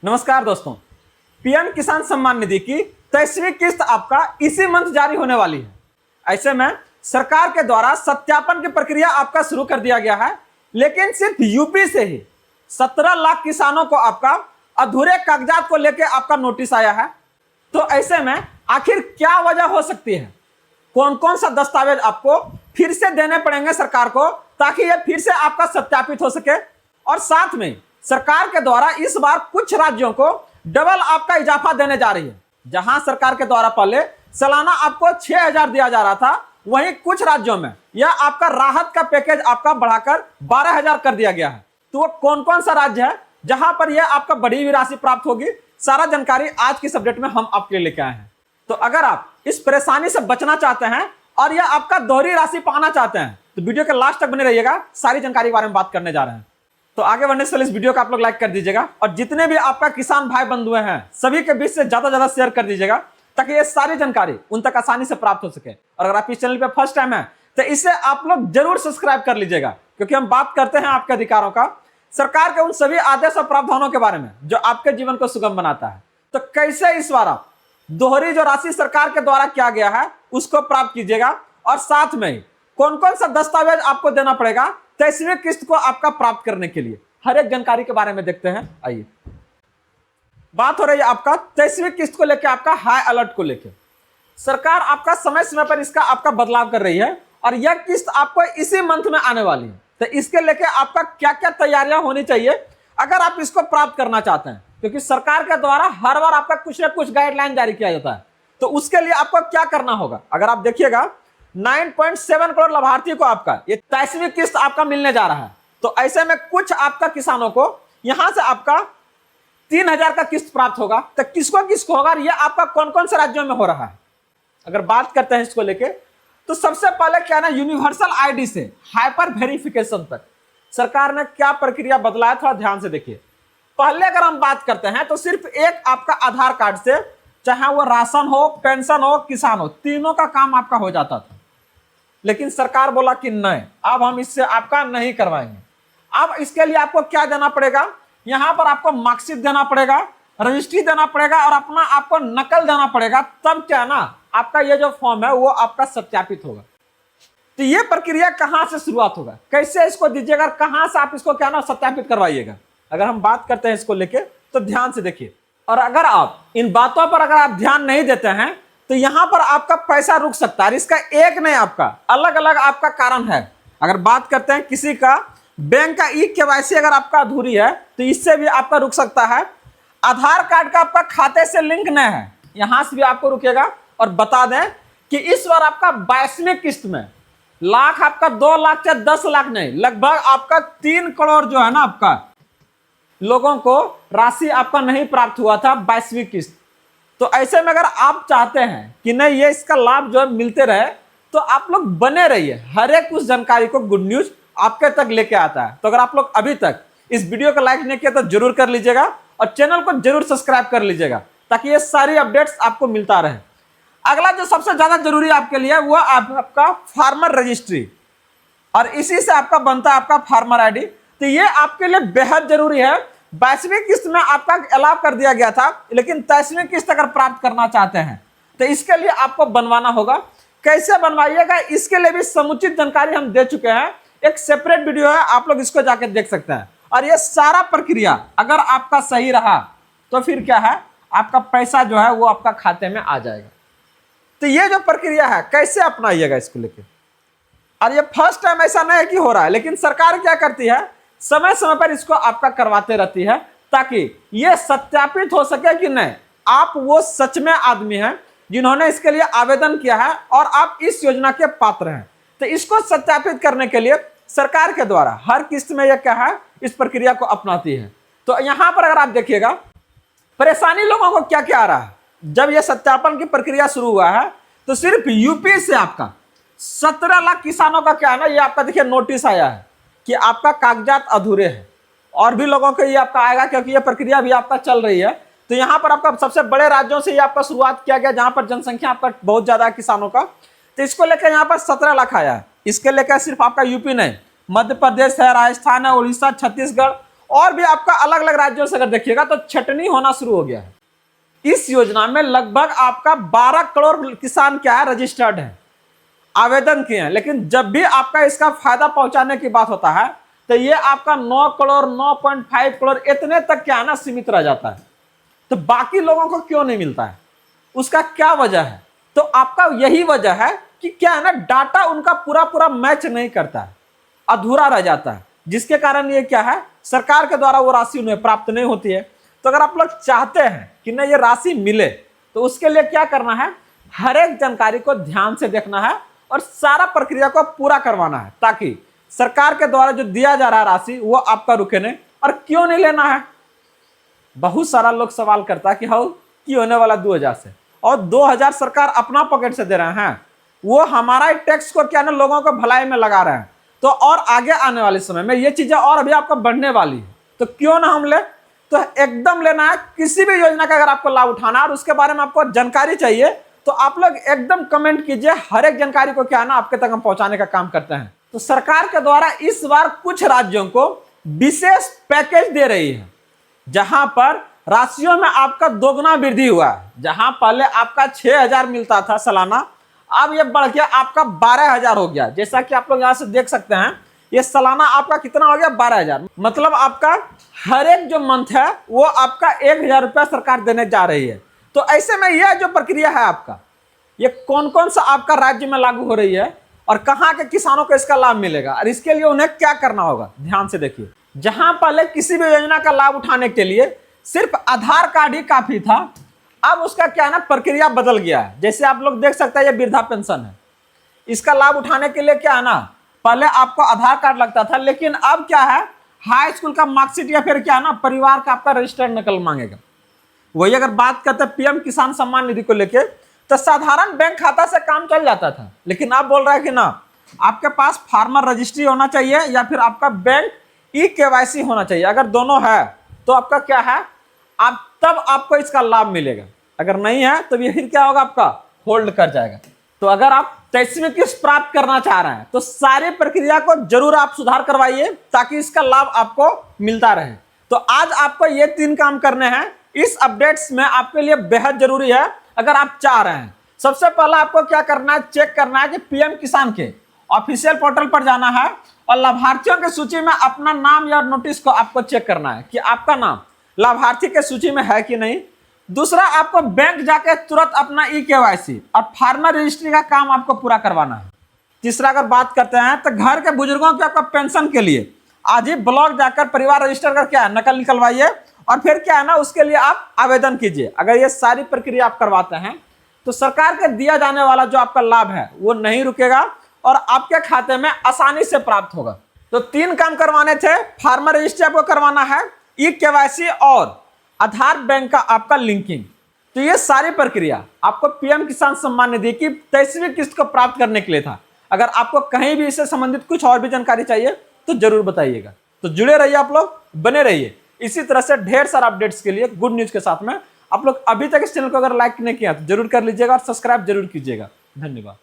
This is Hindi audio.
नमस्कार दोस्तों, पीएम किसान सम्मान निधि की 23वीं किस्त आपका इसी मंथ जारी होने वाली है। ऐसे में सरकार के द्वारा सत्यापन की प्रक्रिया आपका शुरू कर दिया गया है, लेकिन सिर्फ यूपी से ही 17 लाख किसानों को आपका अधूरे कागजात को लेकर आपका नोटिस आया है। तो ऐसे में आखिर क्या वजह हो सकती है, कौन कौन सा दस्तावेज आपको फिर से देने पड़ेंगे सरकार को, ताकि यह फिर से आपका सत्यापित हो सके। और साथ में सरकार के द्वारा इस बार कुछ राज्यों को डबल आपका इजाफा देने जा रही है। जहां सरकार के द्वारा पहले सालाना आपको 6,000 दिया जा रहा था, वहीं कुछ राज्यों में यह आपका राहत का पैकेज आपका बढ़ाकर 12,000 कर दिया गया है। तो वो कौन कौन सा राज्य है जहां पर यह आपका बढ़ी हुई राशि प्राप्त होगी, सारा जानकारी आज की इस अपडेट में हम आपके लिए लेके आए हैं। तो अगर आप इस परेशानी से बचना चाहते हैं और यह आपका दोहरी राशि पाना चाहते हैं तो वीडियो के लास्ट तक बने रहिएगा, सारी जानकारी के बारे में बात करने जा रहे हैं। तो आगे बढ़ने से पहले इस वीडियो को आप लोग लाइक कर दीजिएगा और जितने भी आपका किसान भाई बंधु हैं सभी के बीच से ज्यादा शेयर कर दीजिएगा, ताकि ये सारी जानकारी उन तक आसानी से प्राप्त हो सके। और अगर आप इस चैनल पे फर्स्ट टाइम है तो इसे आप लोग जरूर सब्सक्राइब कर लीजिएगा, क्योंकि हम बात करते हैं आपके अधिकारों का, सरकार के उन सभी आदेश और प्रावधानों के बारे में जो आपके जीवन को सुगम बनाता है। तो कैसे इस बार आप दोहरी जो राशि सरकार के द्वारा किया गया है उसको प्राप्त कीजिएगा, और साथ में कौन कौन सा दस्तावेज आपको देना पड़ेगा 23वीं किस्त को आपका प्राप्त करने के लिए, हर एक जानकारी के बारे में देखते हैं। आइए, बात हो रही है आपका 23वीं किस्त को लेकर, आपका हाई अलर्ट को लेकर। सरकार आपका समय समय पर इसका आपका बदलाव कर रही है और यह किस्त आपको इसी मंथ में आने वाली है। तो इसके लेके आपका क्या क्या तैयारियां होनी चाहिए अगर आप इसको प्राप्त करना चाहते हैं, क्योंकि सरकार के द्वारा हर बार आपका कुछ ना कुछ गाइडलाइन जारी किया जाता है। तो उसके लिए आपको क्या करना होगा, अगर आप देखिएगा 9.7 करोड़ लाभार्थी को आपका ये 23वीं किस्त आपका मिलने जा रहा है। तो ऐसे में कुछ आपका किसानों को यहां से आपका 3,000 का किस्त प्राप्त होगा। तो किसको किसको होगा, ये आपका कौन कौन से राज्यों में हो रहा है, अगर बात करते हैं इसको लेके, तो सबसे पहले क्या ना, यूनिवर्सल आईडी से हाइपर वेरिफिकेशन तक सरकार ने क्या प्रक्रिया बदला है, थोड़ा ध्यान से देखिए। पहले अगर हम बात करते हैं तो सिर्फ एक आपका आधार कार्ड से, चाहे वो राशन हो, पेंशन हो, किसान हो, तीनों का काम आपका हो जाता था। लेकिन सरकार बोला कि नहीं, अब हम इससे आपका नहीं करवाएंगे। अब इसके लिए आपको क्या देना पड़ेगा, यहां पर आपको मार्कशीट देना पड़ेगा, रजिस्ट्री देना पड़ेगा और अपना आपको नकल देना पड़ेगा। तब क्या ना आपका ये जो फॉर्म है वो आपका सत्यापित होगा। तो ये प्रक्रिया कहां से शुरुआत होगा, कैसे इसको दीजिएगा, कहां से आप इसको क्या ना सत्यापित करवाइएगा, अगर हम बात करते हैं इसको लेके तो ध्यान से देखिए। और अगर आप इन बातों पर अगर आप ध्यान नहीं देते हैं तो यहां पर आपका पैसा रुक सकता है। इसका एक नहीं, आपका अलग अलग आपका कारण है। अगर बात करते हैं किसी का बैंक का ई-केवाईसी अगर आपका अधूरी है तो इससे भी आपका रुक सकता है। आधार कार्ड का आपका खाते से लिंक नहीं है, यहां से भी आपको रुकेगा। और बता दें कि इस बार आपका 22वीं किस्त में लाख आपका 2 लाख या 10 लाख नहीं, लगभग आपका 3 करोड़ जो है ना आपका लोगों को राशि आपका नहीं प्राप्त हुआ था 22वीं किस्त। तो ऐसे में अगर आप चाहते हैं कि नहीं ये इसका लाभ जो है मिलते रहे, तो आप लोग बने रहिए, हर एक उस जानकारी को गुड न्यूज आपके तक लेके आता है। तो अगर आप लोग अभी तक इस वीडियो को लाइक नहीं किया तो जरूर कर लीजिएगा और चैनल को जरूर सब्सक्राइब कर लीजिएगा, ताकि ये सारी अपडेट्स आपको मिलता रहे। अगला जो सबसे ज्यादा जरूरी आपके लिए वो आपका फार्मर रजिस्ट्री, और इसी से आपका बनता है आपका फार्मर आईडी। तो ये आपके लिए बेहद जरूरी है। 22वीं किस्त में आपका अलाव कर दिया गया था, लेकिन 23वीं किस्त अगर प्राप्त करना चाहते हैं तो इसके लिए आपको बनवाना होगा। कैसे बनवाइएगा इसके लिए भी समुचित जानकारी हम दे चुके हैं, एक सेपरेट वीडियो है, आप लोग इसको जाकर देख सकते हैं। और ये सारा प्रक्रिया अगर आपका सही रहा तो फिर क्या है, आपका पैसा जो है वो आपका खाते में आ जाएगा। तो ये जो प्रक्रिया है कैसे अपनाइएगा इसको लेके, और ये फर्स्ट टाइम ऐसा नहीं है कि हो रहा है, लेकिन सरकार क्या करती है, समय समय पर इसको आपका करवाते रहती है, ताकि ये सत्यापित हो सके कि नहीं आप वो सच में आदमी हैं जिन्होंने इसके लिए आवेदन किया है और आप इस योजना के पात्र हैं। तो इसको सत्यापित करने के लिए सरकार के द्वारा हर किस्त में यह क्या है, इस प्रक्रिया को अपनाती है। तो यहां पर अगर आप देखिएगा परेशानी लोगों को क्या क्या आ रहा है, जब यह सत्यापन की प्रक्रिया शुरू हुआ है तो सिर्फ यूपी से आपका 17 लाख किसानों का क्या है ना, ये आपका देखिए नोटिस आया है कि आपका कागजात अधूरे हैं। और भी लोगों को ये आपका आएगा, क्योंकि ये प्रक्रिया भी आपका चल रही है। तो यहाँ पर आपका सबसे बड़े राज्यों से ये आपका शुरुआत किया गया, जहां पर जनसंख्या आपका बहुत ज्यादा है किसानों का। तो इसको लेकर यहाँ पर 17 लाख आया है। इसके लेकर सिर्फ आपका यूपी नहीं, मध्य प्रदेश है, राजस्थान है, उड़ीसा, छत्तीसगढ़ और भी आपका अलग अलग राज्यों से अगर देखिएगा तो छटनी होना शुरू हो गया है। इस योजना में लगभग आपका 12 करोड़ किसान क्या है, रजिस्टर्ड है, आवेदन किए हैं। लेकिन जब भी आपका इसका फायदा पहुंचाने की बात होता है तो ये आपका 9 करोड़ 9.5 करोड़ इतने तक क्या है ना सीमित रह जाता है। तो बाकी लोगों को क्यों नहीं मिलता है, उसका क्या वजह है? तो आपका यही वजह है कि क्या है ना, डाटा उनका पूरा पूरा मैच नहीं करता है, अधूरा रह जाता है, जिसके कारण ये क्या है, सरकार के द्वारा वो राशि उन्हें प्राप्त नहीं होती है। तो अगर आप लोग चाहते हैं कि ना ये राशि मिले तो उसके लिए क्या करना है, हर एक जानकारी को ध्यान से देखना है और सारा प्रक्रिया को पूरा करवाना है, ताकि सरकार के द्वारा जो दिया जा रहा है राशि वो आपका रुके नहीं। और क्यों नहीं लेना है, बहुत सारा लोग सवाल करता है कि हाँ की होने वाला 2000 से, और 2000 सरकार अपना पॉकेट से दे रहे हैं, वो हमारा टैक्स को क्या ना लोगों को भलाई में लगा रहे हैं। तो और आगे आने वाले समय में ये चीजें और अभी आपको बढ़ने वाली है, तो क्यों ना हम ले। तो एकदम लेना है, किसी भी योजना का अगर आपको लाभ उठाना और उसके बारे में आपको जानकारी चाहिए तो आप लोग एकदम कमेंट कीजिए, हर एक जानकारी को क्या ना आपके तक हम पहुंचाने का काम करते हैं। तो सरकार के द्वारा इस बार कुछ राज्यों को विशेष पैकेज दे रही है, जहां पर राशियों में आपका दोगुना वृद्धि हुआ है। जहां पहले आपका 6000 मिलता था सालाना, अब ये बढ़ गया आपका 12000 हो गया। जैसा कि आप लोग यहां से देख सकते हैं, ये सालाना आपका कितना हो गया, 12000। मतलब आपका हर एक जो मंथ है वो आपका 1000 रुपया सरकार देने जा रही है। तो ऐसे में यह जो प्रक्रिया है आपका, ये कौन कौन सा आपका राज्य में लागू हो रही है और कहाँ के किसानों को इसका लाभ मिलेगा और इसके लिए उन्हें क्या करना होगा, ध्यान से देखिए। जहां पहले किसी भी योजना का लाभ उठाने के लिए सिर्फ आधार कार्ड ही काफी था, अब उसका क्या है ना प्रक्रिया बदल गया है। जैसे आप लोग देख सकते हैं, ये वृद्धा पेंशन है, इसका लाभ उठाने के लिए क्या है ना, पहले आपको आधार कार्ड लगता था, लेकिन अब क्या है, हाई स्कूल का मार्कशीट या फिर क्या है ना परिवार का आपका रजिस्टर्ड नकल मांगेगा। वही अगर बात करते हैं पीएम किसान सम्मान निधि को लेके, तो साधारण बैंक खाता से काम चल जाता था, लेकिन अब बोल रहा है कि ना आपके पास फार्मर रजिस्ट्री होना चाहिए या फिर आपका बैंक ई-KYC होना चाहिए। अगर दोनों है तो आपका क्या है, आप तब आपको इसका लाभ मिलेगा। अगर नहीं है तो ये फिर क्या होगा, आपका होल्ड कर जाएगा। तो अगर आप 23वीं किस्त प्राप्त करना चाह रहे हैं तो सारी प्रक्रिया को जरूर आप सुधार करवाइए, ताकि इसका लाभ आपको मिलता रहे। तो आज आपको ये 3 काम करने हैं, इस अपडेट्स में आपके लिए बेहद जरूरी है अगर आप चाह रहे हैं। सबसे पहला आपको क्या करना है, चेक करना है कि पीएम किसान के ऑफिशियल पोर्टल पर जाना है और लाभार्थियों की सूची में अपना नाम या नोटिस को आपको चेक करना है कि आपका नाम लाभार्थी के सूची में है कि नहीं। दूसरा, आपको बैंक जाके तुरंत अपना ई-KYC और फार्मर रजिस्ट्री का काम आपको पूरा करवाना है। तीसरा, अगर बात करते हैं तो घर के बुजुर्गों के आपका पेंशन के लिए आज ही ब्लॉक जाकर परिवार रजिस्टर कर क्या है नकल निकलवाइए और फिर क्या है ना उसके लिए आप आवेदन कीजिए। अगर ये सारी प्रक्रिया आप करवाते हैं तो सरकार के दिया जाने वाला जो आपका लाभ है वो नहीं रुकेगा और आपके खाते में आसानी से प्राप्त होगा। तो 3 काम करवाने थे, फार्मर रजिस्ट्री आपको करवाना है, ई-KYC और आधार बैंक का आपका लिंकिंग। तो ये सारी प्रक्रिया आपको पीएम किसान सम्मान निधि की 23वीं किस्त को प्राप्त करने के लिए था। अगर आपको कहीं भी इससे संबंधित कुछ और भी जानकारी चाहिए तो जरूर बताइएगा। तो जुड़े रहिए, आप लोग बने रहिए। इसी तरह से ढेर सारा अपडेट्स के लिए गुड न्यूज के साथ में आप लोग अभी तक इस चैनल को अगर लाइक नहीं किया तो जरूर कर लीजिएगा और सब्सक्राइब जरूर कीजिएगा। धन्यवाद।